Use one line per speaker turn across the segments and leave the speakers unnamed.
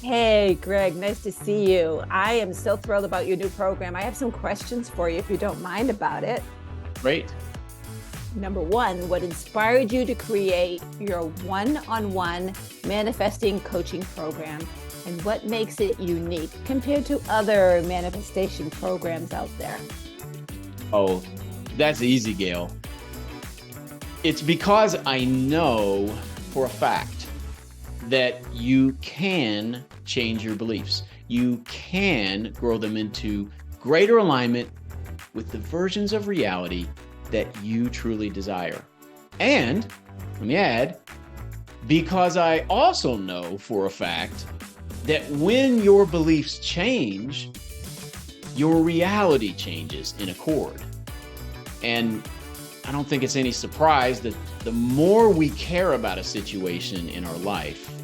Hey, Greg, nice to see you. I am so thrilled about your new program. I have some questions for you if you don't mind about it.
Great.
Number one, what inspired you to create your one-on-one manifesting coaching program? And what makes it unique compared to other manifestation programs out there?
Oh, that's easy, Gail. It's because I know for a fact that you can change your beliefs. You can grow them into greater alignment with the versions of reality that you truly desire. And let me add, because I also know for a fact that when your beliefs change, your reality changes in accord. And I don't think it's any surprise that the more we care about a situation in our life,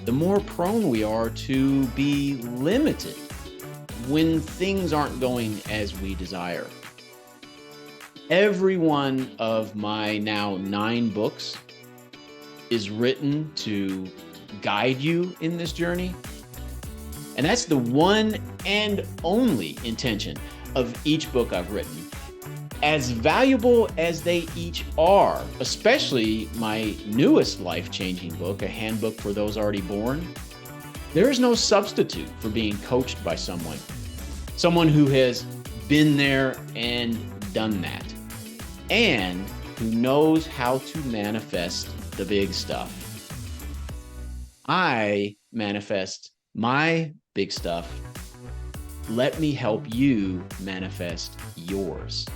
the more prone we are to be limited when things aren't going as we desire. Every one of my now 9 books is written to guide you in this journey. And that's the one and only intention of each book I've written. As valuable as they each are, especially my newest life-changing book, A Handbook for Those Already Born, there is no substitute for being coached by someone who has been there and done that, and who knows how to manifest the big stuff. I manifest my big stuff. Let me help you manifest yours.